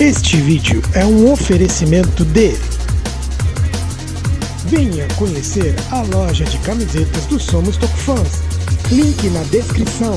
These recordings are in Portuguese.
Este vídeo é um oferecimento de... Venha conhecer a loja de camisetas do Somos Tokufãs. Link na descrição.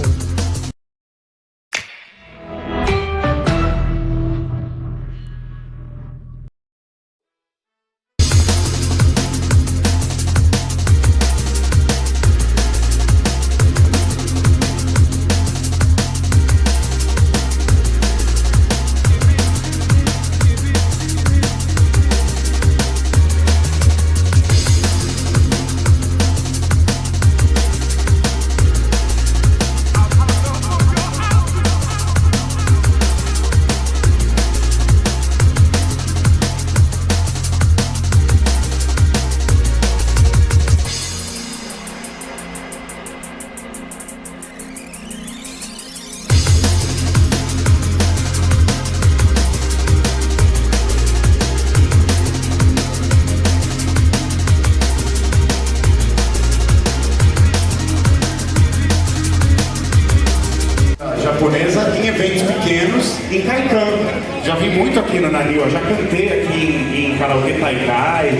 Japonesa em eventos pequenos em Kaikan. Já vi muito aqui no Rio, já cantei aqui em karaokê Taikai.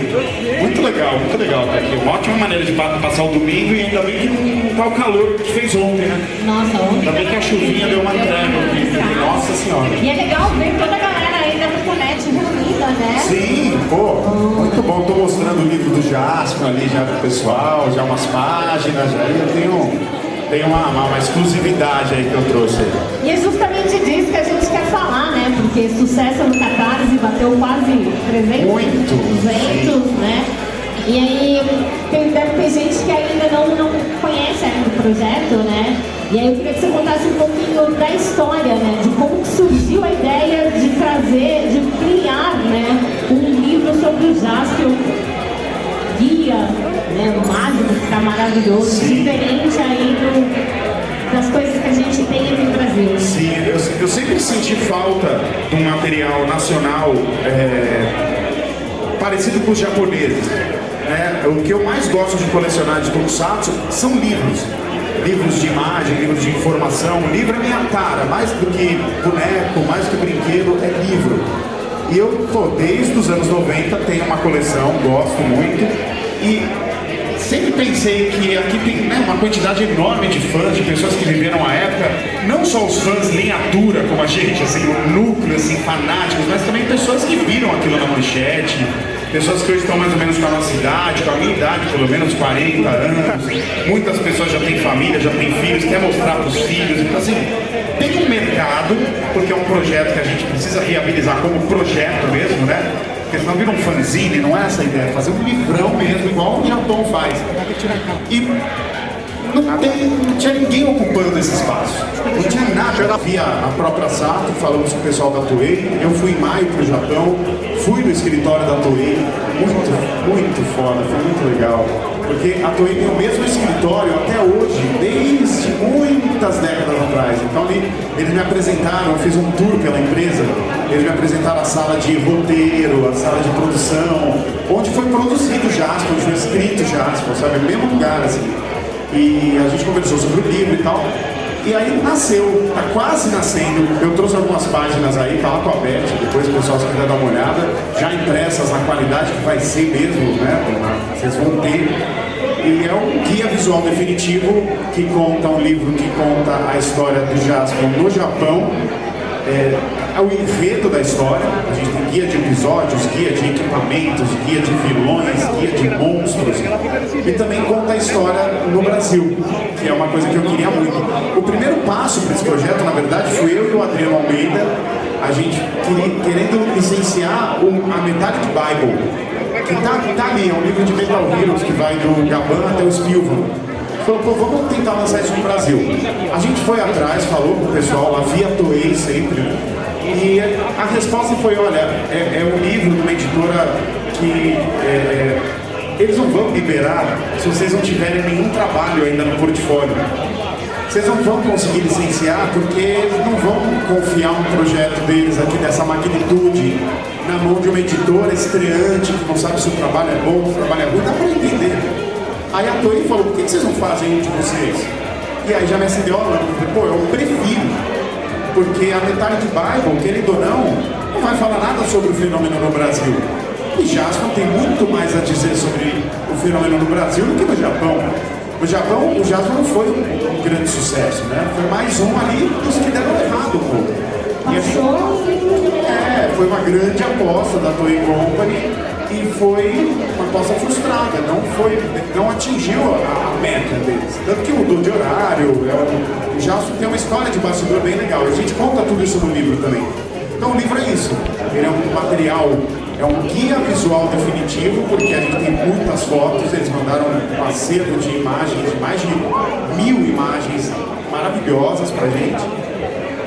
Muito legal estar aqui. Uma ótima maneira de passar o domingo e ainda bem que não tá o calor que fez ontem, né? Nossa, ontem. Ainda bem que a chuvinha deu uma trégua aqui. Nossa Senhora. E é legal ver toda a galera ainda no Conete reunida, né? Sim, pô, muito bom. Tô mostrando o livro do Jasper ali já pro pessoal, já umas páginas, já eu tenho uma exclusividade aí que eu trouxe aí. E é justamente disso que a gente quer falar, né? Porque sucesso no Catarse bateu quase 300, Muito, 200, né? E aí deve ter gente que ainda não conhece ainda o projeto, né? E aí eu queria que você contasse um pouquinho da história, né? De como surgiu a ideia de trazer, de criar, né? Um livro sobre o Jaspion. Guia, né, mágico, que tá maravilhoso, sim, diferente aí das coisas que a gente tem aqui no Brasil. Sim, eu sempre senti falta de um material nacional parecido com os japoneses. Né? O que eu mais gosto de colecionar de Tokusatsu são livros. Livros de imagem, livros de informação. O livro é minha tara, mais do que boneco, mais do que brinquedo, é livro. E eu, desde os anos 90 tenho uma coleção, gosto muito. E sempre pensei que aqui tem uma quantidade enorme de fãs, de pessoas que viveram a época, não só os fãs linha dura como a gente, assim, o núcleo, assim, fanáticos, mas também pessoas que viram aquilo na manchete, pessoas que hoje estão mais ou menos com a nossa idade, com a minha idade, pelo menos 40 anos. Muitas pessoas já têm família, já têm filhos, quer mostrar para os filhos. Então, assim, tem um mercado, porque é um projeto que a gente precisa viabilizar como projeto mesmo, né? Porque senão vira um fanzine, não é essa a ideia, é fazer um livrão mesmo, igual o Japão faz. E não tinha ninguém ocupando esse espaço. Não tinha nada. Havia a própria Sato, falamos com o pessoal da Toei. Eu fui em maio para o Japão, fui no escritório da Toei. Muito foda, foi muito legal. Porque a Toei tem o mesmo escritório até hoje, desde muitas décadas atrás. Então eles me apresentaram, eu fiz um tour pela empresa, eles me apresentaram a sala de roteiro, a sala de produção, onde foi produzido o Jaspion, onde foi escrito o Jaspion, sabe? O mesmo lugar, assim. E a gente conversou sobre o livro e tal. E aí nasceu, tá quase nascendo. Eu trouxe algumas páginas aí, tá lá com a Beth, depois o pessoal se quiser dar uma olhada, já impressas na qualidade que vai ser mesmo, né? Vocês vão ter. E é um guia visual definitivo que conta um livro que conta a história do Jaspion no Japão. É o enredo da história. A gente tem guia de episódios, guia de equipamentos, guia de vilões, guia de monstros. E também conta a história no Brasil, que é uma coisa que eu queria muito. O primeiro passo para esse projeto, na verdade, fui eu e o Adriano Almeida, a gente querendo licenciar a Metallic Bible, que tá ali, é um livro de Metal Heroes que vai do Gaban até o Spielvan. Falou, vamos tentar lançar isso no Brasil. A gente foi atrás, falou com o pessoal lá, via Toei sempre, né? E a resposta foi, olha, é um livro de uma editora que eles não vão liberar se vocês não tiverem nenhum trabalho ainda no portfólio. Vocês não vão conseguir licenciar porque eles não vão confiar um projeto deles aqui dessa magnitude na mão de uma editora estreante que não sabe se o trabalho é bom, se o trabalho é ruim, dá pra entender. Aí a Toei falou, por que vocês não fazem um de vocês? E aí já me acendeu a lâmpada. Eu falei, eu prefiro. Porque a Metallic Bible, querendo ou não, não vai falar nada sobre o fenômeno no Brasil. E Jaspion tem muito mais a dizer sobre o fenômeno no Brasil do que no Japão. No Japão, o Jaspion não foi um grande sucesso, né? Foi mais um ali dos que deram errado um pouco. Foi uma grande aposta da Toei Company e foi uma aposta frustrada, não atingiu a meta deles. Tanto que mudou de horário, o Jaspion tem uma história de bastidor bem legal. A gente conta tudo isso no livro também. Então o livro é isso, ele é um material, é um guia visual definitivo, porque a gente tem muitas fotos, eles mandaram um acervo de imagens, de mais de 1000 imagens maravilhosas pra gente.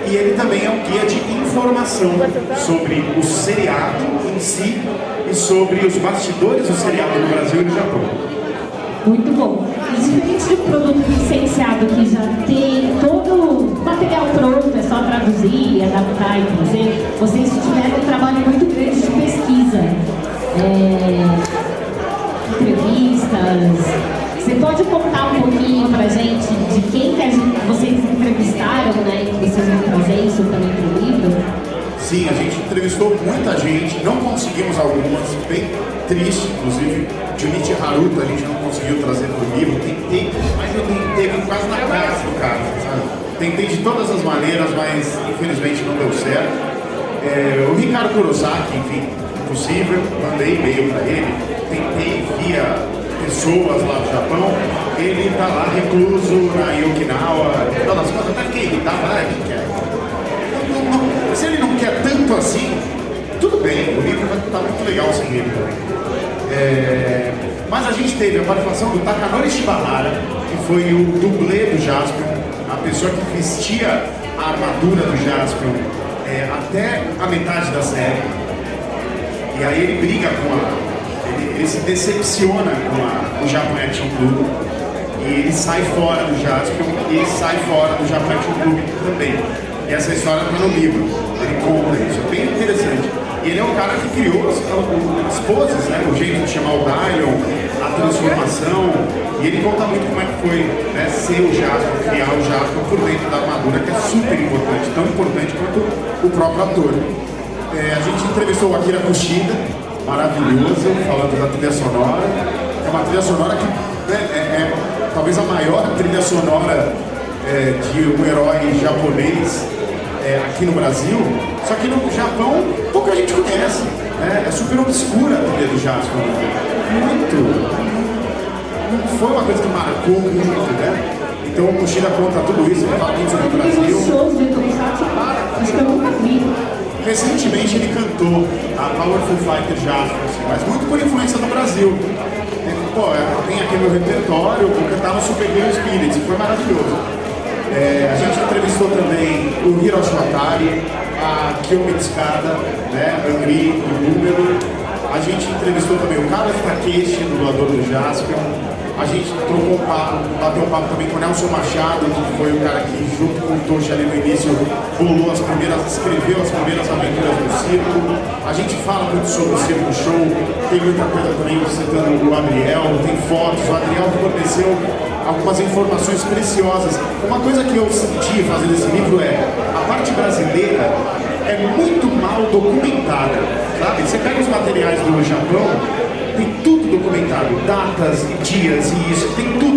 E ele também é um guia de informação sobre o seriado em si e sobre os bastidores do seriado no Brasil e no Japão. Muito bom. E diferente de um produto licenciado que já tem todo o material pronto, é só traduzir, adaptar e fazer, vocês tiveram um trabalho muito grande de pesquisa. Entrevistas. Você pode contar um pouquinho pra gente de quem que vocês entrevistaram, né? E vocês vão trazer isso também pro livro? Sim, a gente entrevistou muita gente, não conseguimos algumas, bem triste, inclusive. Junichi Haruto a gente não conseguiu trazer pro livro, tentei, mas eu tentei quase na casa do cara, sabe? Tentei de todas as maneiras, mas infelizmente não deu certo. O Ricardo Kurosaki, enfim, impossível, mandei e-mail para ele, tentei via pessoas lá do Japão, ele tá lá recluso na Okinawa, todas as coisas, tá aqui, tá lá, ele quer. Se ele não quer tanto assim, tudo bem, o livro vai estar muito legal sem ele também. Mas a gente teve a participação do Takanori Shibahara, que foi o dublê do Jaspion, a pessoa que vestia a armadura do Jaspion até a metade da série. E aí ele briga ele se decepciona com o Japan Action Club e ele sai fora do Jaspion e ele sai fora do Japan Action Club também. E essa história está no livro, ele conta isso, é bem interessante. E ele é um cara que criou as poses, né? O jeito de chamar o Dylion, a transformação. E ele conta muito como é que foi, né, ser o Jaspion, criar o Jaspion por dentro da armadura, que é super importante, tão importante quanto o próprio ator. A gente entrevistou o Akira Kushida, maravilhoso, falando da trilha sonora. É uma trilha sonora que, né, é talvez a maior trilha sonora de um herói japonês aqui no Brasil, só que no Japão pouca gente conhece, né? É super obscura a trilha do Jaspion, não foi uma coisa que marcou muito, né? Então o Kushida conta tudo isso, ele fala muito sobre o Brasil. Shows de Tokusatsu, acho que eu nunca vi. Recentemente ele cantou a Powerful Fighter Jaspion, assim, mas muito por influência do Brasil. Tem aqui meu repertório, eu cantava Super Hero Spirits, foi maravilhoso. A gente entrevistou também o Hiroshi Watari, a Kiyomi Tsuda, né, Angry, do número. A gente entrevistou também o Carlos Takeshi, dublador do Jaspion. A gente trocou um papo, bateu um papo também com o Nelson Machado, que foi o cara que, junto com o Toshi ali no início, escreveu as primeiras aventuras do circo. A gente fala muito sobre o circo show, tem muita coisa também citando o Adriel, tem fotos, o Adriel forneceu algumas informações preciosas. Uma coisa que eu senti fazendo esse livro a parte brasileira é muito mal documentada, sabe? Você pega os materiais do Japão, tem tudo documentado, datas e dias e isso, tem tudo.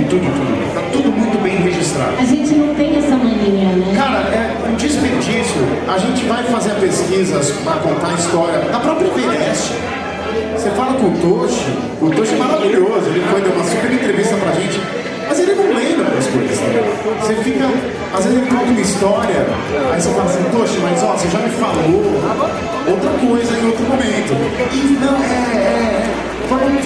Tá tudo muito bem registrado. A gente não tem essa mania, né? Cara, é um desperdício. A gente vai fazer pesquisas para contar a história da própria Everest. Você fala com o Toshi é maravilhoso, ele foi dar uma super entrevista pra gente, mas ele não lembra das coisas. Você fica, às vezes ele conta uma história, aí você fala assim, Toshi, mas ó, você já me falou outra coisa em outro momento. E não,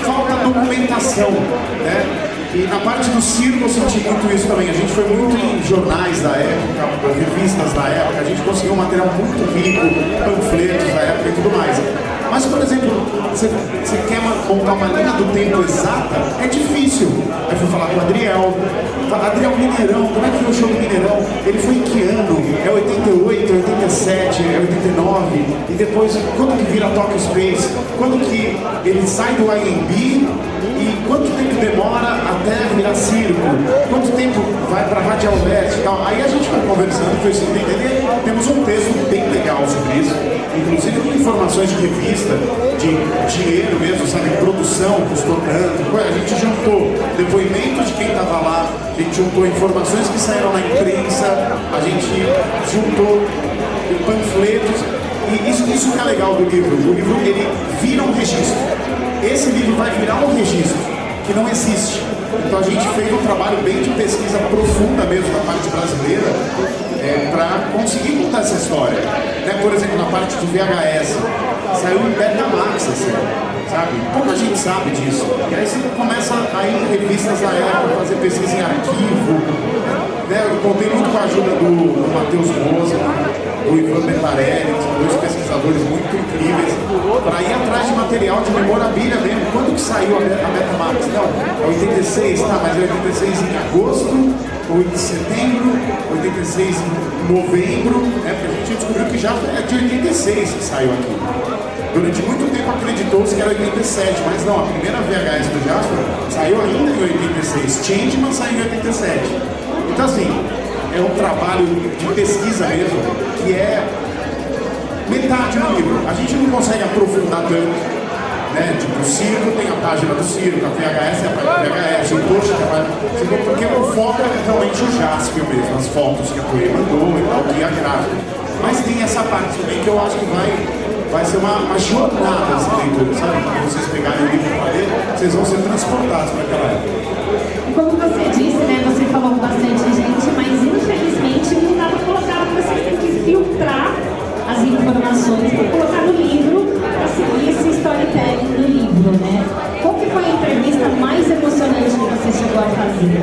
falta documentação, né? E na parte do circo eu senti muito isso também. A gente foi muito em jornais da época, revistas da época, a gente conseguiu um material muito rico, panfletos da época e tudo mais. Mas, por exemplo, você quer montar uma linha do tempo exata, é difícil. Aí fui falar com o Adriel Mineirão, como é que foi o show do Mineirão? Ele foi em que ano? É 88, 87, é 89, e depois, quando que vira Tokyo Space? Quando que ele sai do IMB e quanto tempo demora até virar circo, quanto tempo vai para Radial Leste e tal. Aí a gente vai conversando, foi assim, entender. Temos um texto bem legal sobre isso, inclusive com informações de revista, de dinheiro mesmo, sabe, produção, custou tanto. A gente juntou depoimentos de quem estava lá, a gente juntou informações que saíram na imprensa, a gente juntou panfletos, e isso que é legal do livro. O livro, ele vira um registro. Esse livro vai virar um registro que não existe. Então a gente fez um trabalho bem de pesquisa profunda mesmo na parte brasileira, para conseguir contar essa história. Né? Por exemplo, na parte de VHS, saiu em Betamax, assim, sabe? Pouca gente sabe disso. E aí você começa a ir em revistas da época, fazer pesquisa em arquivo. Né? Eu contei muito com a ajuda do Matheus Moza, do Ivan Betarelli, que são dois pesquisadores muito incríveis, para ir atrás de material de memorabilia mesmo. Quando que saiu a Betamax? Não, é 86, tá, mas é 86 em agosto, ou em setembro, 86 em novembro, né? Porque a gente descobriu que já é de 86 que saiu aqui. Durante muito tempo acreditou-se que era 87, mas não, a primeira VHS do Jasper saiu ainda em 86, Changeman saiu em 87. Então assim, é um trabalho de pesquisa mesmo, que é metade do livro. A gente não consegue aprofundar tanto, né? Tipo, o circo tem a página do circo, a VHS é a página do VHS, o post é a página do circo, porque o foco é realmente o Jaspion mesmo, as fotos que a Toei mandou e tal, e a gráfica. Mas tem essa parte também que eu acho que vai ser uma jornada essa leitura, sabe? Quando vocês pegarem o livro para ler, vocês vão ser transportados para aquela época. Como você disse, né, você falou com bastante gente, mas infelizmente não dá para colocar, vocês têm que filtrar as informações para colocar no livro, para seguir esse storytelling do livro, né? Qual que foi a entrevista mais emocionante que você chegou a fazer?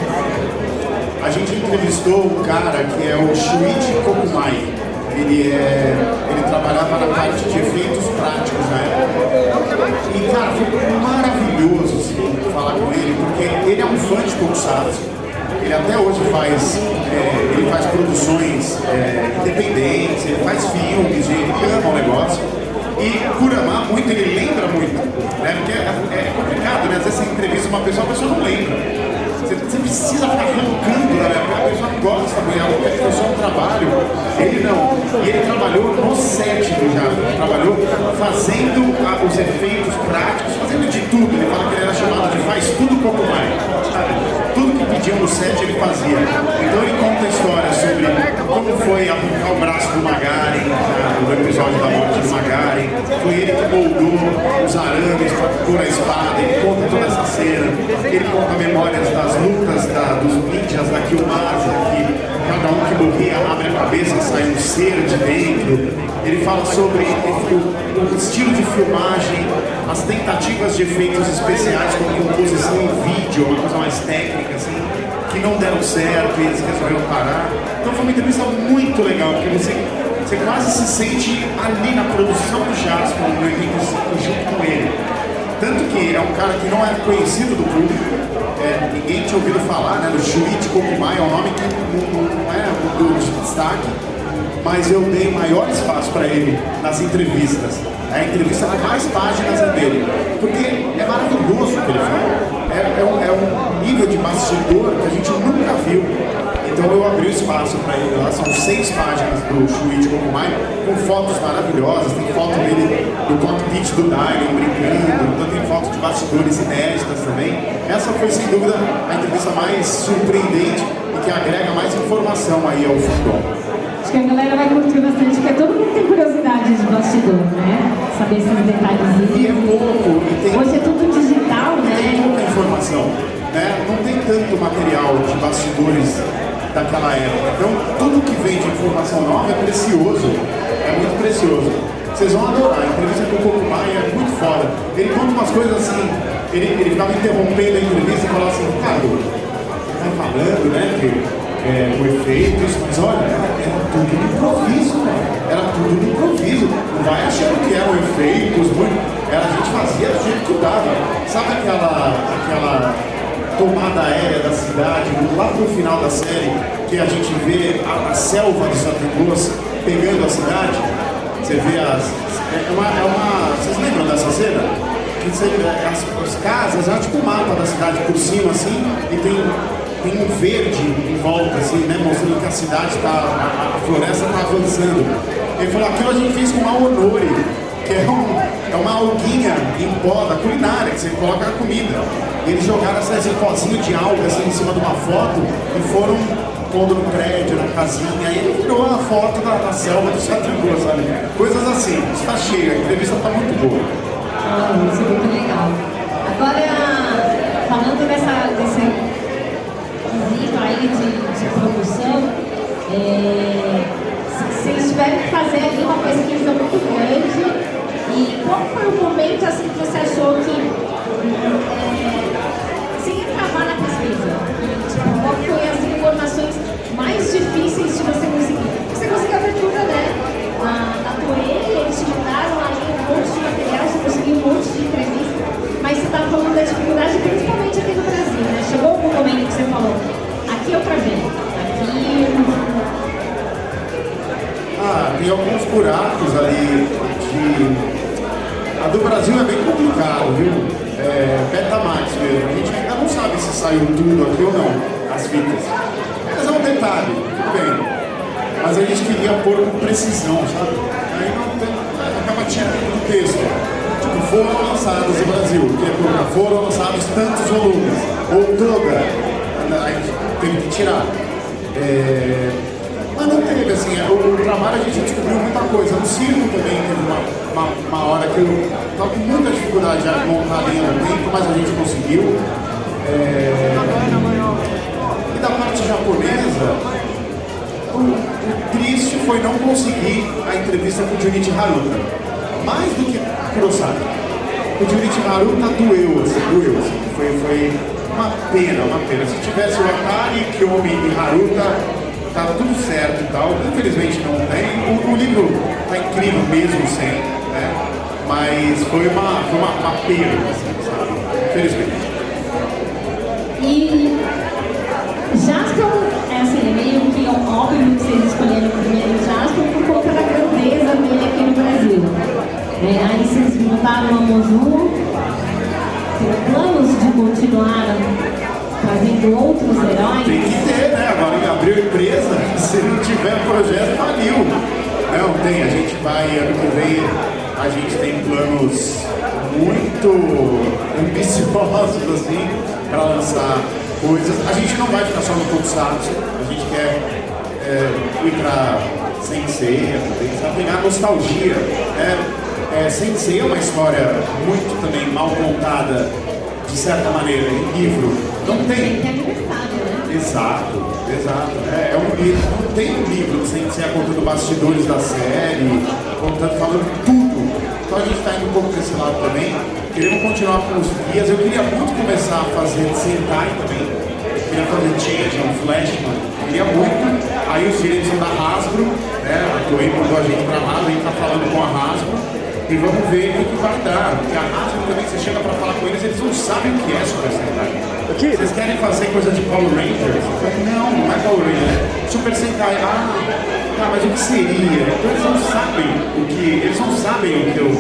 A gente entrevistou um cara que é o Shuichi Kokumai. Ele trabalhava na parte de efeitos práticos na época. E, cara, foi maravilhoso assim, falar com ele, porque ele é um fã de Tokusatsu. Ele até hoje faz produções independentes, ele faz filmes, ele ama o negócio. E por amar muito, ele lembra muito. Né? Porque é complicado, né? Às vezes você entrevista uma pessoa, a pessoa não lembra. Você precisa ficar arrancando, né? Porque a pessoa gosta, porque foi só um trabalho. Ele não. E ele trabalhou no set do Jasper. Ele trabalhou fazendo os efeitos práticos, fazendo de tudo. Ele fala que ele era chamado de faz tudo pouco mais. Sabe? Tudo que pediam no set ele fazia. Então ele conta a história sobre como foi arrancar o braço do Magaren, no episódio da morte do Magaren. Foi ele que moldou os arames para pôr a espada. Ele conta toda essa cena. Ele conta memórias das lutas dos ninjas da Kiyomasa, que cada um que morria abre a cabeça e sai um ser de dentro. Ele fala sobre o estilo de filmagem, as tentativas de efeitos especiais com composição em vídeo, uma coisa mais técnica, assim, que não deram certo e eles resolveram parar. Então foi uma entrevista muito legal, porque você quase se sente ali na produção do Jasper, no 85, junto com ele. Tanto que é um cara que não é conhecido do público, ninguém tinha ouvido falar, né, do Shuichi Kokumai, é um nome que não é do destaque, mas eu dei maior espaço para ele nas entrevistas. A entrevista com mais páginas é dele, porque é maravilhoso o que ele fala. É um nível de bastidor que a gente nunca viu. Então eu abri o espaço para ele lá, são 6 páginas do Shuichi Kokumai, com fotos maravilhosas, tem foto dele do cockpit do Daigen brincando, então tem fotos de bastidores inéditas também. Essa foi sem dúvida a entrevista mais surpreendente e que agrega mais informação aí ao fandom. Acho que a galera vai curtir bastante, porque todo mundo tem curiosidade de bastidor, né? Saber esses detalhes. E é pouco, hoje é tudo digital, né? Tem pouca informação, né? Não tem tanto material de bastidores daquela época. Então, tudo que vem de informação nova é precioso. É muito precioso. Vocês vão adorar. A entrevista com o Kokumai é muito foda. Ele conta umas coisas assim, ele ficava interrompendo a entrevista e falava assim, Ricardo, você tá falando, né, que o efeito, isso, mas olha, era tudo no improviso, né? Era tudo no improviso. Não vai achando que eram efeitos, a gente fazia do jeito que dava. Sabe aquela tomada aérea da cidade, lá pro final da série, que a gente vê a selva de Santa Cruz pegando a cidade? Você vê vocês lembram dessa cena? Que as casas, é tipo um mapa da cidade por cima, assim, e tem um verde em volta, assim, né, mostrando que a cidade a floresta está avançando. Ele falou, aquilo a gente fez com Aonori, que é uma alguinha em pó da culinária, que você coloca na comida. E eles jogaram esse pozinho de alga assim, em cima de uma foto e foram pondo no prédio, na casinha, e ele virou a foto da selva do Satribu, sabe? Coisas assim, está cheio, a entrevista está muito boa. Isso é muito legal. Agora, falando desse quesito aí de produção, vocês tiveram que fazer ali uma pesquisa muito grande. E qual foi o momento assim que você achou que você ia travar na pesquisa? Tipo, qual foi as informações mais difíceis de você conseguir? Você conseguiu a abertura, né? Na Toei, eles te mandaram ali um monte de material, você conseguiu um monte de entrevista, mas você está falando da dificuldade principalmente aqui no Brasil, né? Chegou algum momento que você falou, aqui eu travei, aqui eu não. Tem alguns buracos ali A do Brasil é bem complicado, viu? Betamax mesmo. A gente ainda não sabe se saiu tudo aqui ou não, as fitas. Mas é um detalhe, tudo bem. Mas a gente queria pôr com precisão, sabe? Aí acaba tirando do texto. Tipo, foram lançados no Brasil, foram lançados tantos volumes, ou toda. A gente teve que tirar. Mas não teve, assim, o trabalho a gente descobriu muita coisa. No circo também teve uma hora que eu estava com muita dificuldade de montar a linha do tempo, mas a gente conseguiu. E da parte japonesa, o triste foi não conseguir a entrevista com o Junichi Haruta. Mais do que Kurosaki. O Junichi Haruta doeu. Foi uma pena. Se tivesse o Akari, Kyomi e Haruta, tá tudo certo e tal. Infelizmente não tem. O livro tá incrível mesmo sem, né? Mas foi uma perda, assim, sabe? Infelizmente. E Jaspion, assim, é meio que óbvio que vocês escolheram o primeiro Jaspion por conta da grandeza dele aqui no Brasil. Aí vocês montaram a Mozu, tem planos de continuar trazendo outros heróis? Tem que ter, né? Agora em abril empresa, se não tiver projeto, faliu. Não, tem, a gente vai, ano que vem, a gente tem planos muito ambiciosos, assim, para lançar coisas. A gente não vai ficar só no Tokusatsu, a gente quer ir para Sensei, sabe, pegar nostalgia, né? Sensei é uma história muito também mal contada, de certa maneira, em livro. Não tem. Exato. É um livro, não tem um livro sem ser contando bastidores da série, falando tudo. Então a gente está indo um pouco desse lado também. Queremos continuar com os guias. Eu queria muito começar a fazer Sentai também. Eu queria fazer Changeman, Flashman. Queria muito. Aí os direitos são da Hasbro, né? A Toei mandou a gente para lá, a gente está falando com a Hasbro. E vamos ver o que vai dar. Porque a Hasbro também, você chega para falar com eles não sabem o que é Super Sentai. Vocês querem fazer coisa de Power Rangers? Não é Power Rangers. Super Sentai. Tá, mas o que seria? Então eles não sabem o que eu...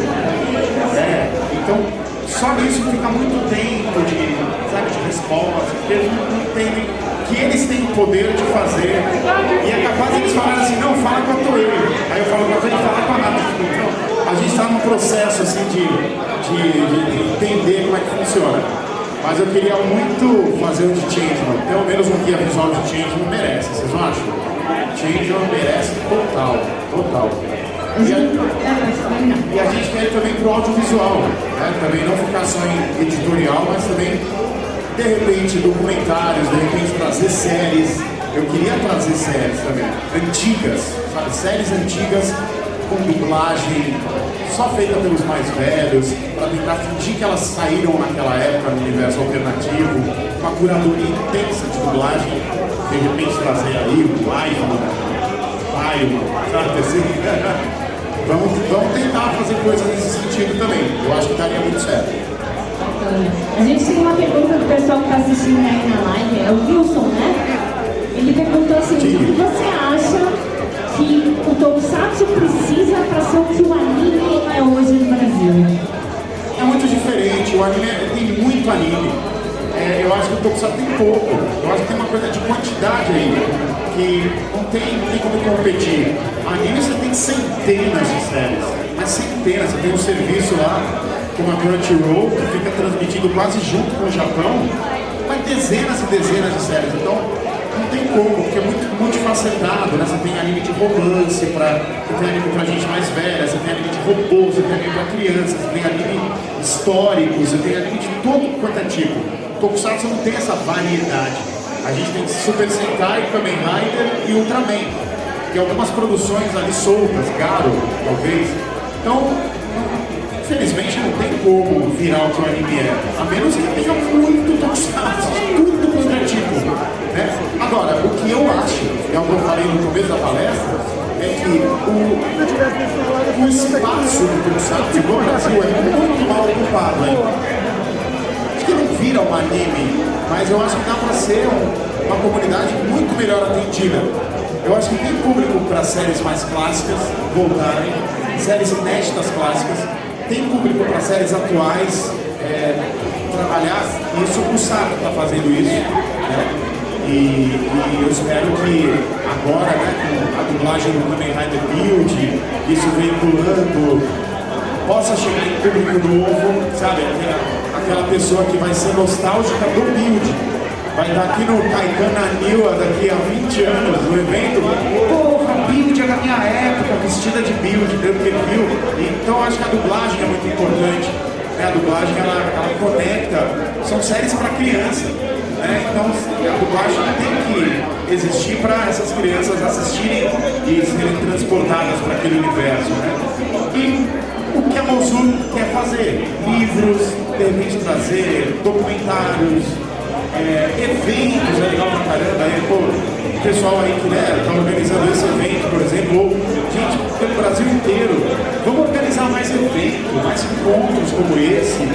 Então, só nisso fica muito tempo de resposta, porque eles não entendem que eles têm o poder de fazer. E é capaz de eles falarem assim, não, fala com a Toei. Aí eu falo com a Toei, fala com a Hasbro. Então, a gente está num processo assim de entender como é que funciona. Mas eu queria muito fazer o de Changeman. Pelo menos um guia visual de Changeman merece, vocês não acham? Changeman merece total. E a gente quer ir também pro audiovisual, né? Também não ficar só em editorial, mas também, de repente, documentários, de repente trazer séries. Eu queria trazer séries também, antigas, sabe? Séries antigas com dublagem só feita pelos mais velhos, para tentar fingir que elas saíram naquela época no universo alternativo, uma curadoria intensa de dublagem, de repente trazer aí o Live, sabe assim? Vamos tentar fazer coisas nesse sentido também, eu acho que daria muito certo. A gente tem uma pergunta do pessoal que está assistindo aí na live, é o Wilson, né? Ele perguntou assim, o que você acha que o Tokusatsu precisa para ser o que o anime é hoje no Brasil? É muito diferente. diferente, o anime tem muito anime. Eu acho que o Tokusatsu tem pouco. Eu acho que tem uma coisa de quantidade aí, que não tem como competir. Anime você tem centenas de séries, mas centenas. Você tem um serviço lá, como a Crunchyroll, que fica transmitindo quase junto com o Japão, mas dezenas e dezenas de séries. Então, não tem como, porque é muito multifacetado, né? Você tem anime de romance, você tem anime pra gente mais velha, você tem anime de robô, você tem anime pra criança, você tem anime histórico, você tem anime de todo quanto é tipo. Tokusatsu não tem essa variedade. A gente tem Super Sentai, Kamen Rider e Ultraman. E algumas produções ali soltas, Garo, talvez. Então, infelizmente não tem como virar o que o anime é. A menos que tenha muito Tokusatsu, tudo quanto é tipo. Né? Agora, o que eu acho, é o que eu falei no começo da palestra, é que o espaço do Tokusatsu no Brasil é muito mal ocupado ainda. Que não vira um anime, mas eu acho que dá para ser uma comunidade muito melhor atendida. Eu acho que tem público para séries mais clássicas voltarem, séries inéditas clássicas, tem público para séries atuais trabalhar, e isso o Sato está fazendo isso, né? E eu espero que agora, né, com a dublagem do Kamen Rider Build, isso veiculando, possa chegar em público novo, sabe? Aquela pessoa que vai ser nostálgica do Build. Vai estar aqui no Kaikan Aniwa daqui a 20 anos, no evento. Porra, Build é da minha época, vestida de Build, dentro do viu. Então acho que a dublagem é muito importante. Né? A dublagem ela conecta, são séries para criança. Né? Então a dublagem tem que existir para essas crianças assistirem e serem transportadas para aquele universo. Né? E o que a Mozu quer fazer? Livros, de repente trazer documentários, eventos, é legal pra caramba. O pessoal aí que está organizando esse evento, por exemplo, ou gente pelo Brasil inteiro, vamos organizar mais eventos, mais encontros como esse,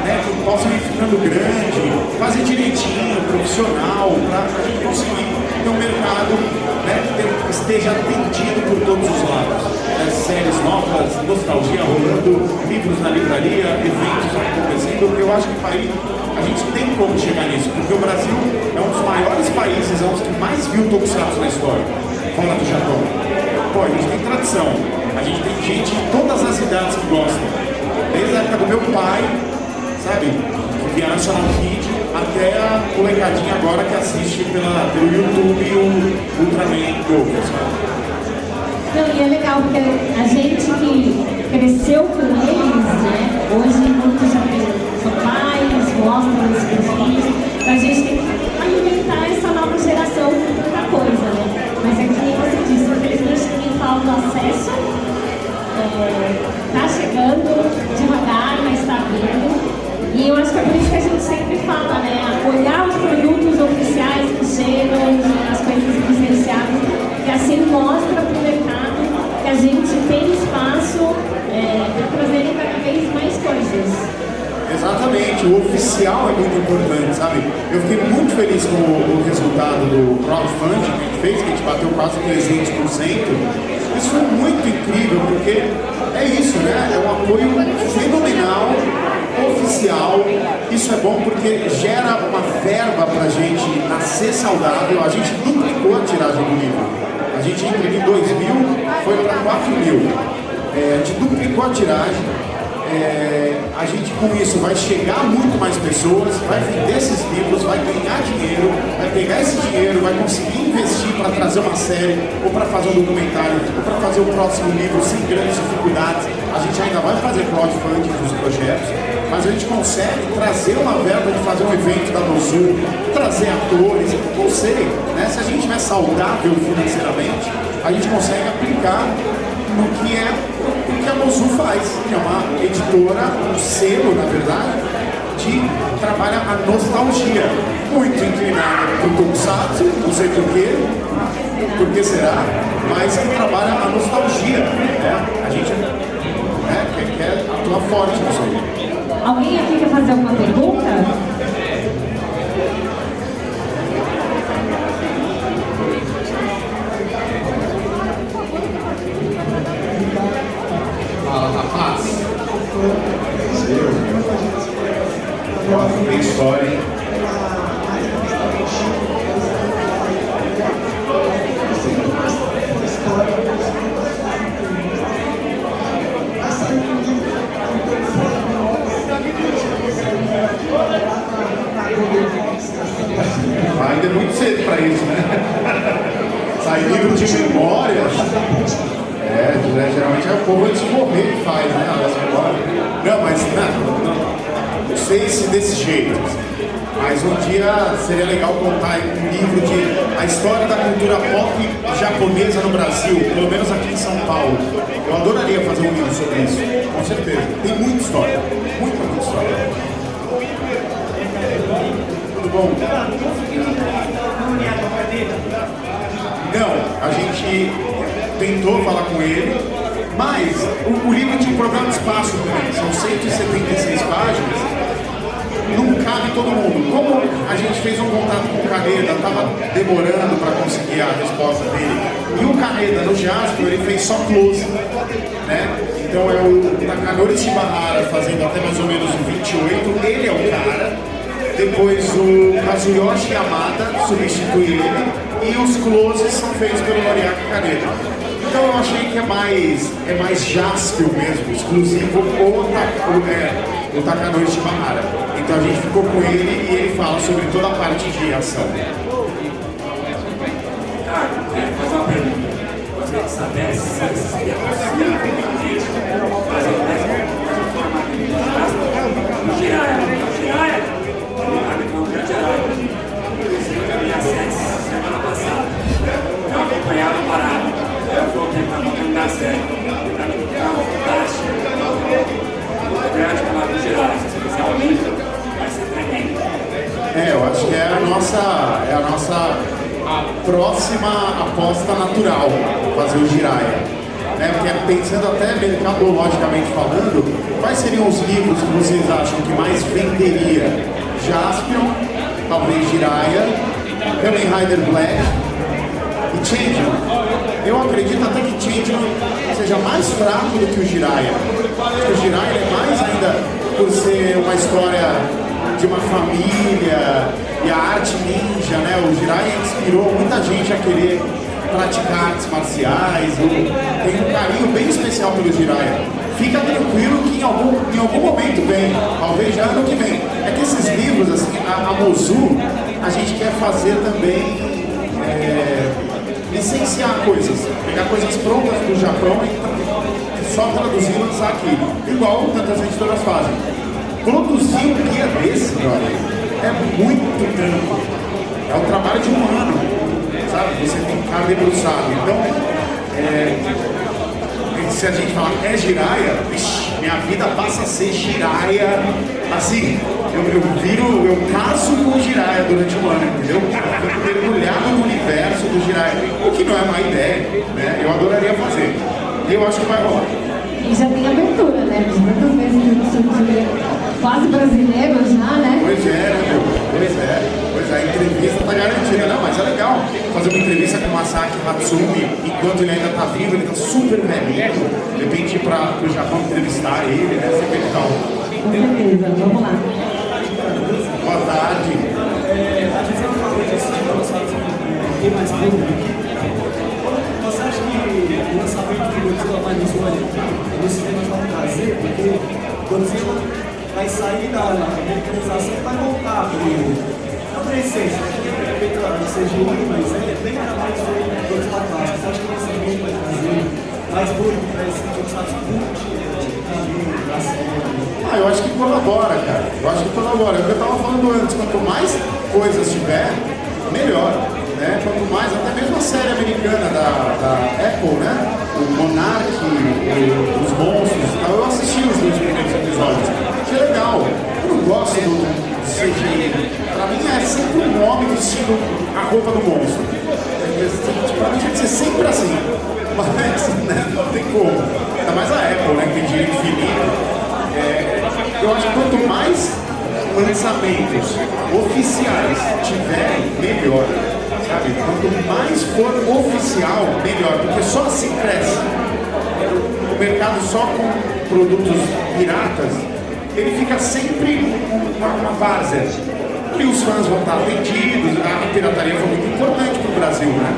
né, que possam ir ficando grande, fazer direitinho, profissional, para a gente conseguir ter um mercado, né, que esteja atendido por todos os lados. Séries novas, nostalgia rolando, livros na livraria, eventos acontecendo. Eu acho que a gente tem como chegar nisso, porque o Brasil é um dos maiores países, é um dos que mais viu Tokusatsu na história, fora do Japão. Pô, a gente tem tradição, a gente tem gente de todas as idades que gostam, desde a época do meu pai, sabe, que via National Kid, até a molecadinha agora que assiste pelo YouTube o Ultraman novo, sabe? Não, e é legal porque a gente que cresceu com eles, né? Hoje muitos já são pais, mostram os seus filhos, então a gente tem que alimentar essa nova geração com muita coisa, né? Mas é que nem você disse, infelizmente quem falta acesso, tá chegando devagar, mas está vindo. E eu acho que é por isso que a gente sempre fala, né? Olhar os produtos oficiais que chegam, as coisas licenciadas, que assim mostra para o mercado que a gente tem espaço para trazerem cada vez mais coisas. Exatamente, o oficial é muito importante, sabe? Eu fiquei muito feliz com o resultado do crowdfunding que a gente fez, que a gente bateu quase 300%. Isso foi muito incrível, porque é isso, né? É um apoio fenomenal, oficial. Isso é bom porque gera uma verba pra gente nascer saudável. A gente duplicou a tiragem do livro. A gente imprimiu em 2.000, foi para 4.000. A gente duplicou a tiragem. A gente com isso vai chegar a muito mais pessoas, vai vender esses livros, vai ganhar dinheiro, vai pegar esse dinheiro, vai conseguir investir para trazer uma série, ou para fazer um documentário, ou para fazer o próximo livro sem grandes dificuldades. A gente ainda vai fazer crowdfunding dos projetos, mas a gente consegue trazer uma verba de fazer um evento da Mozu, trazer atores, não sei, né? Se a gente estiver saudável financeiramente, a gente consegue aplicar no que é o que a Mozu faz, que é uma editora, um selo, na verdade, que trabalha a nostalgia, muito inclinada para o Tokusatsu, não sei por que será, mas que trabalha a nostalgia, né? A gente quer atuar forte nisso aí. Alguém aqui quer fazer alguma pergunta? Fala, rapaz. livro de memórias. Geralmente é o povo antes de morrer que faz, né? Não, mas não sei se desse jeito. Mas um dia seria legal contar um livro de a história da cultura pop japonesa no Brasil, pelo menos aqui em São Paulo. Eu adoraria fazer um livro sobre isso, com certeza. Tem muita história, muita história. Tudo bom? Não, a gente tentou falar com ele, mas o livro tinha um problema de espaço também. São 176 páginas. Não cabe todo mundo. Como a gente fez um contato com o Caneda, estava demorando para conseguir a resposta dele. E o Caneda, no Jasper, ele fez só close, né? Então é o Takanori Shibahara fazendo até mais ou menos o 28, ele é o cara. Depois o Kazuyoshi Yamada substitui ele. E os closes são feitos pelo Noriaki Kaneda. Então eu achei que é mais Jaspion mesmo, exclusivo, ou o Takanori Shibahara. Então a gente ficou com ele e ele fala sobre toda a parte de ação. Cara, eu fazer uma pergunta. Gostaria de saber se é possível fazer o Jiraiya, o grande herói. Eu vi a série semana passada. Eu acompanhava a parada. Eu voltei para a série. Para mim, é uma fantástica. Muito grande pela do Jiraiya, especialmente. Vai ser tremendo. Eu acho que é a nossa próxima aposta natural, fazer o Jiraiya. Porque pensando até mercadologicamente falando, quais seriam os livros que vocês acham que mais venderia? Jaspion, talvez Jiraiya, Kamen Rider Black e Changeman. Eu acredito até que Changeman seja mais fraco do que o Jiraiya. Porque o Jiraiya é mais ainda por ser uma história de uma família e a arte ninja, né? O Jiraiya inspirou muita gente a querer praticar artes marciais. Tem um carinho bem especial pelo Jiraiya. Fica tranquilo que em algum momento vem, talvez já ano que vem. É que esses livros, assim, a Mozu, a gente quer fazer também licenciar coisas, pegar coisas prontas do Japão e só traduzir e lançar aqui, igual tantas editoras fazem. Produzir um guia desse, brother, é muito tempo. É o trabalho de um ano, sabe? Você tem que ficar debruçado. Então, se a gente falar é Jiraiya, minha vida passa a ser Jiraiya. Assim, eu caso com o Jiraiya durante um ano, entendeu? Eu fico mergulhado no universo do Jiraiya, o que não é má ideia, né? Eu adoraria fazer. E eu acho que vai rolar. E já tem abertura, né? Quantas vezes que nós somos quase brasileiros já, né? Pois é, né, meu? Pois é, a entrevista tá garantida, não, mas é legal fazer uma entrevista com o Masaaki Hatsumi enquanto ele ainda tá vivo, ele tá super velhinho. De repente ir pro Japão entrevistar ele, né? Sempre legal. Com certeza, vamos lá. Boa tarde. A gente sempre falou disso de lançamento bem mais público. Você acha que o lançamento do Godzilla mais Zone nos cinemas vai trazer? Porque Godzilla vai sair da americanização e vai voltar não para a essência, que é feito no CGI, mas é bem mais do Godzilla clássico. Você acha que o lançamento vai trazer mais público para esse Tokusatsu cult da série? Eu acho que colabora, cara. Eu acho que colabora. É o que eu tava falando antes, quanto mais coisas tiver, melhor. Né? Quanto mais, até mesmo a série americana da Apple, né? O Monarch, os monstros e tal, eu assisti os 2 primeiros episódios. Que legal. Eu não gosto do CGI. Pra mim é sempre um homem vestindo a roupa do monstro. Pra mim tinha que ser sempre assim. Mas, né? Não tem como. Ainda mais a Apple, né? Que tem dinheiro infinito. Eu acho que quanto mais lançamentos oficiais tiverem, melhor. Sabe? Quanto mais for oficial, melhor, porque só assim cresce. O mercado só com produtos piratas, ele fica sempre uma várzea. E os fãs vão estar atendidos, a pirataria foi muito importante para o Brasil, né?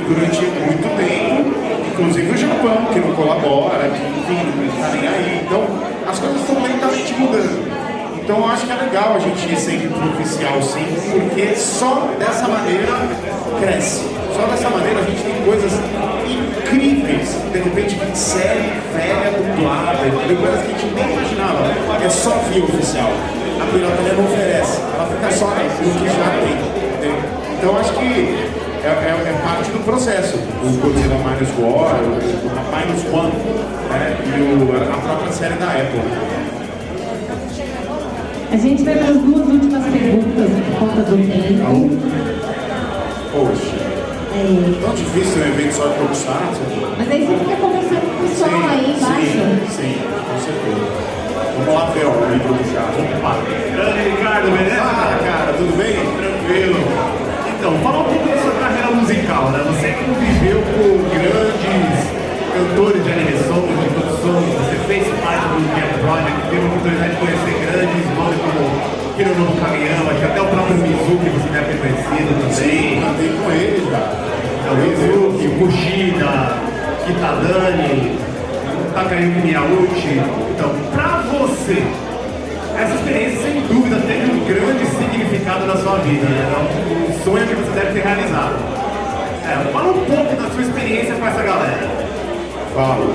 Durante muito tempo, inclusive o Japão, que não colabora, que enfim, não está nem aí. Então, as coisas estão lentamente mudando. Então eu acho que é legal a gente ir sempre pro oficial sim, porque só dessa maneira cresce. Só dessa maneira a gente tem coisas incríveis, de repente vem série velha dublada, entendeu? Coisas que a gente nem imaginava. É só via oficial. A pirataria não oferece, ela fica só no que já tem, entendeu? Então acho que é parte do processo. O Godzilla Minus War, o Minus One, né? E a própria série da Apple. A gente vai para as duas últimas perguntas por conta do tempo. Poxa, tão difícil um evento só de Tokusatsu. Mas aí você fica conversando com o pessoal aí embaixo. Sim, com certeza. Vamos lá ver, ó, o livro do Chato. Grande Ricardo, beleza? Ah, cara, tudo bem? Tranquilo. Então, fala um pouco da sua carreira musical, né? Você conviveu com grandes cantores de anime song, de produções, você fez parte do Media Project, teve a oportunidade de conhecer grandes nomes como Hironobu Kageyama, que até o próprio Mizuki você deve ter conhecido também. Sim, cantei com ele já. Então, Mizuki, Kushida, Kitadani, Takayuki Miyauchi. Então, pra você, essa experiência sem dúvida teve um grande significado na sua vida, né? Um sonho que você deve ter realizado. Fala um pouco da sua experiência com essa galera. Fala.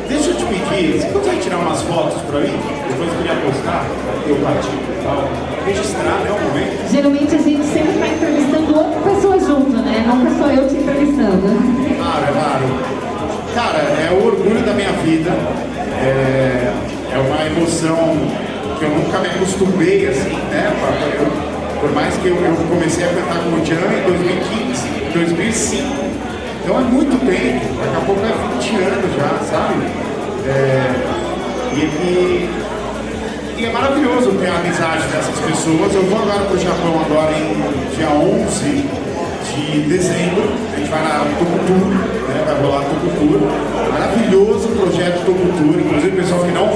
Deixa eu te pedir, você consegue tirar umas fotos pra mim? Depois eu queria postar, eu partilho e tal. Registrar, né, um momento. Geralmente a gente sempre está entrevistando outra pessoa junto, né? Nunca sou eu te entrevistando. Claro. Cara, é o orgulho da minha vida. É uma emoção que eu nunca me acostumei, assim, né? Por mais que eu comecei a cantar com o Jan em 2015, 2005. Então é muito tempo, daqui a pouco é 20 anos já, sabe? E é maravilhoso ter a amizade dessas pessoas. Eu vou agora para o Japão agora em dia 11 de dezembro. A gente vai na Tokutour, né? Vai rolar Tokutour. Maravilhoso projeto Tokutour, inclusive o pessoal que não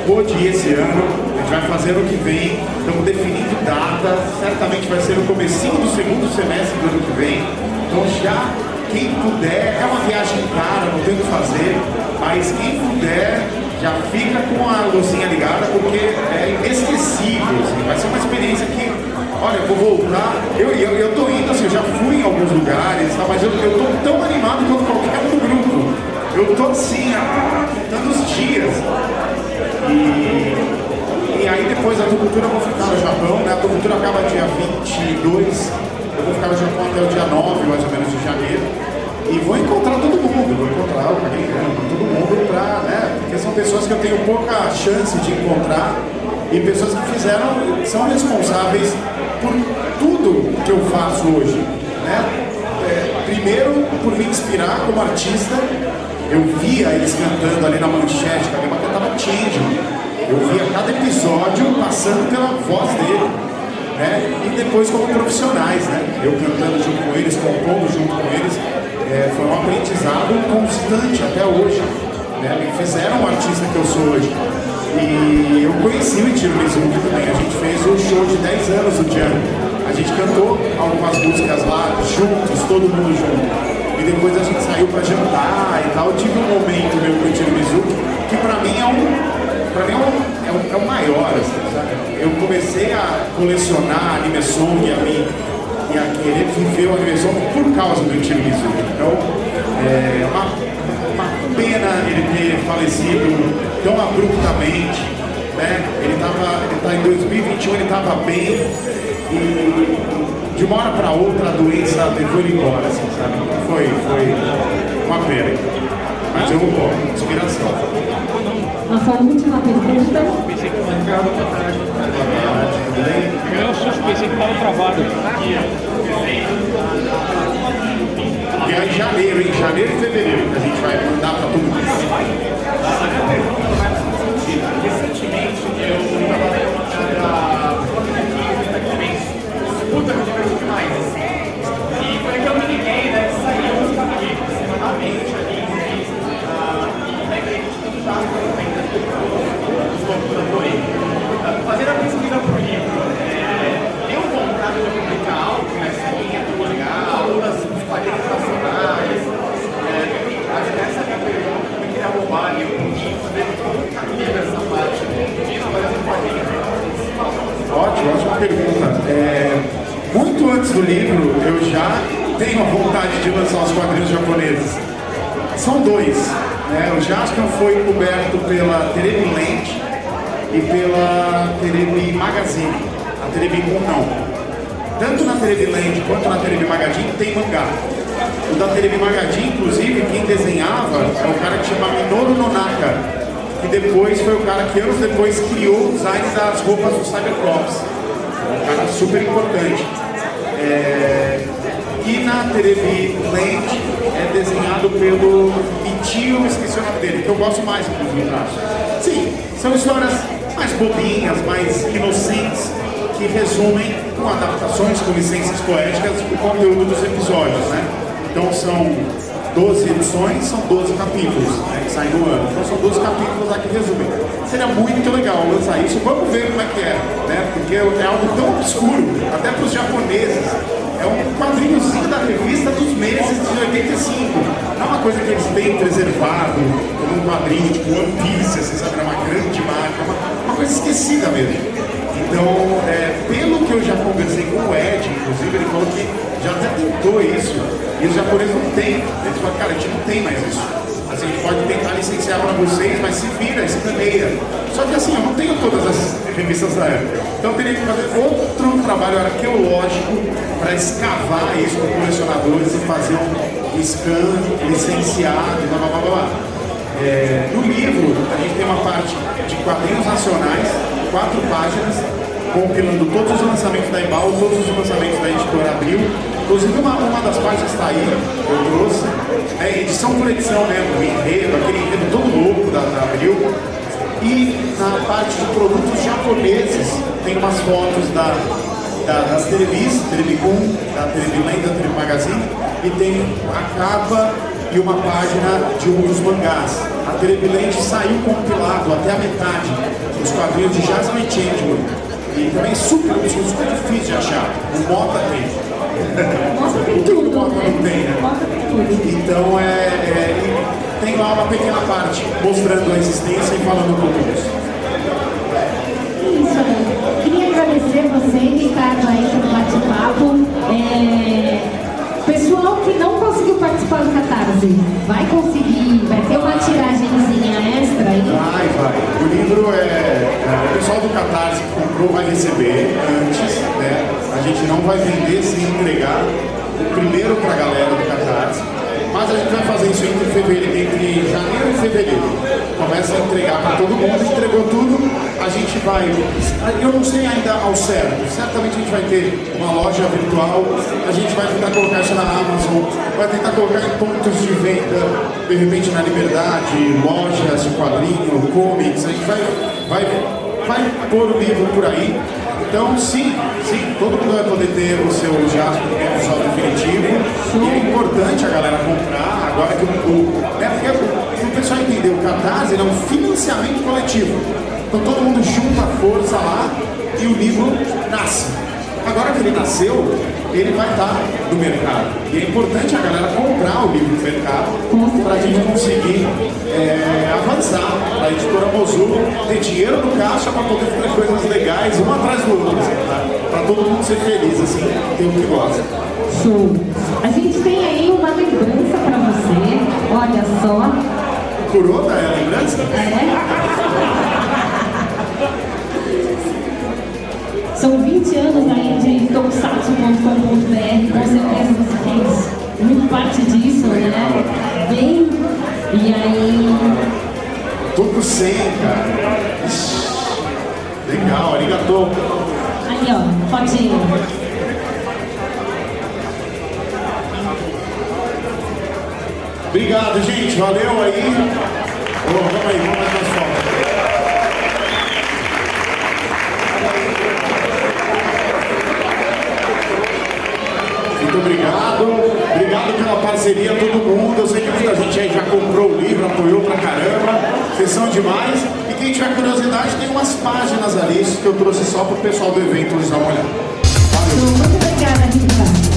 pôde ir esse ano, a gente vai fazer ano que vem. Estamos definindo data, certamente vai ser no comecinho do segundo semestre do ano que vem. Então já quem puder, é uma viagem cara, não tem o que fazer, mas quem puder já fica com a luzinha ligada, porque é inesquecível, assim, vai ser uma experiência que, olha, eu vou voltar, eu tô indo, assim, eu já fui em alguns lugares, tá, mas eu tô tão animado quanto qualquer um do grupo, eu tô assim, contando os dias, e aí depois da Tokutour eu vou ficar no Japão, né, a Tokutour acaba dia 22, eu vou ficar no Japão até o dia 9, mais ou menos, de janeiro. E vou encontrar todo mundo, vou encontrar o Kageyama, todo mundo né? Porque são pessoas que eu tenho pouca chance de encontrar e pessoas que são responsáveis por tudo que eu faço hoje, né? Primeiro, por me inspirar como artista, eu via eles cantando ali na manchete, Kageyama cantava Change. Eu via cada episódio passando pela voz dele. Né? E depois como profissionais, né? Eu cantando junto com eles, compondo junto com eles, foi um aprendizado constante até hoje, né? Me fizeram o artista que eu sou hoje. E eu conheci o Ichiro Mizuki também, a gente fez o show de 10 anos do Jan. A gente cantou algumas músicas lá juntos, todo mundo junto. E depois a gente saiu pra jantar e tal. Eu tive um momento meu com o Ichiro Mizuki que pra mim é o maior, assim, sabe? Eu comecei a colecionar anime song e a querer viver o anime song por causa do Ichiro Mizuki. Então, é uma pena ele ter falecido tão abruptamente, né? Ele tá em 2021, ele estava bem e de uma hora para outra a doença levou ele embora, assim, sabe? Foi uma pena. Mas eu vou, inspiração. Nossa última pergunta. Eu pensei que estava travado. E é em janeiro e fevereiro que a gente vai mandar para todo mundo. Recentemente, eu estava lendo uma matéria disputa com diversos países. E foi que eu me liguei, né? Saiu aqui semanalmente ali em revistas e daí a gente tentar os loucos por aí. Fazendo a pesquisa pro livro, deu vontade de publicar algo nessa linha do mangá, ou dos quadrinhos nacionais. Mas essa é a minha pergunta, eu queria roubar ali um pouquinho, saber como está vindo essa parte de histórias em quadrinhos. Ótima pergunta. Muito antes do livro, eu já tenho a vontade de lançar os quadrinhos japoneses. São dois, né? O Jaspion foi coberto pela Terebi Land e pela Terebi Magazine. A Terebi Kun não. Tanto na Terebi Land quanto na Terebi Magazine tem mangá. O da Terebi Magazine, inclusive, quem desenhava é o cara que chama Minoru Nonaka, que depois foi o cara que anos depois criou o design das roupas do Cybercops. Um cara super importante. E na Terebi Land é desenhado pelo Michio, esqueci o nome dele, que eu gosto mais do traço. Sim, são histórias mais bobinhas, mais inocentes, que resumem, com adaptações, com licenças poéticas, o conteúdo dos episódios, né? Então são 12 edições, são 12 capítulos, né, que saem no ano. Então são 12 capítulos aqui que resumem. Seria muito legal lançar isso, vamos ver como é que é, né? Porque é algo tão obscuro, até para os japoneses. É um quadrinhozinho da revista dos meses de 85. Não é uma coisa que eles têm preservado, como um quadrinho tipo One Piece, assim, sabe? É uma grande marca, uma coisa esquecida mesmo. Então, pelo que eu já conversei com o Ed, inclusive, ele falou que já até tentou isso, e os japoneses não têm. Eles falam, cara, a gente não tem mais isso. Assim, a gente pode tentar licenciar para vocês, mas se vira, escaneia. Só que assim, eu não tenho todas as revistas da época. Então eu teria que fazer outro trabalho arqueológico para escavar isso com colecionadores e fazer um scan licenciado, blá blá blá blá. No livro, a gente tem uma parte de quadrinhos nacionais, 4 páginas, compilando todos os lançamentos da Ebal, todos os lançamentos da editora Abril. Inclusive uma das páginas está aí, eu trouxe. É edição coleção mesmo, o enredo, aquele enredo todo louco da Abril. E na parte de produtos japoneses, tem umas fotos das Terebis, Terebi Kun, da Terebi Land, da Terebi Magazine, e tem a capa e uma página de um dos mangás. A Terebi Land saiu compilado até a metade dos quadrinhos de Jasmine Changeman. E também super difícil de achar. O Mota tem. Mostra tem tudo, O Mota né? não tem, né? Mostra tem tudo. Então tem lá uma pequena parte mostrando a existência e falando um pouco disso. Isso, né? Queria agradecer você, Ricardo, aí pelo bate-papo. Pessoal que não conseguiu participar do Catarse, vai conseguir, vai ter uma tiragemzinha extra aí. Vai. O livro o pessoal do Catarse que comprou vai receber antes, né? A gente não vai vender sem entregar o primeiro para a galera do Catarse. Mas a gente vai fazer isso entre janeiro e fevereiro. Começa a entregar para todo mundo, entregou tudo, a gente vai. Eu não sei ainda ao certo, certamente a gente vai ter uma loja virtual, a gente vai tentar colocar isso na Amazon, vai tentar colocar em pontos de venda, de repente na Liberdade, lojas de quadrinho, comics, a gente vai pôr o livro por aí. Então, sim, todo mundo vai poder ter o seu Jaspion visual definitivo. E é importante a galera comprar, agora que porque o pessoal entender, o Catarse é um financiamento coletivo. Então todo mundo junta a força lá e o livro nasce. Agora que ele nasceu, ele vai estar no mercado. E é importante a galera comprar o livro no mercado para a gente conseguir avançar. Para a editora Mozu ter dinheiro no caixa para poder fazer coisas legais, um atrás do outro. Para todo mundo ser feliz, assim, ter o que gosta. Show! A gente tem aí uma lembrança para você, olha só. Curou da lembrança? São 20 anos aí de tokusatsu.com.br, com certeza você fez muito parte disso, né? Bem, e aí... Tudo sem, cara. Ixi, legal, arigatou. Aí, ó, fotinho. Obrigado, gente. Valeu aí. Vamos aí, vamos mais fotos. Muito obrigado pela parceria a todo mundo. Eu sei que muita gente aí já comprou o livro, apoiou pra caramba. Vocês são demais. E quem tiver curiosidade, tem umas páginas ali que eu trouxe só pro pessoal do evento eles dar uma olhada. Valeu. Muito obrigada, Rita.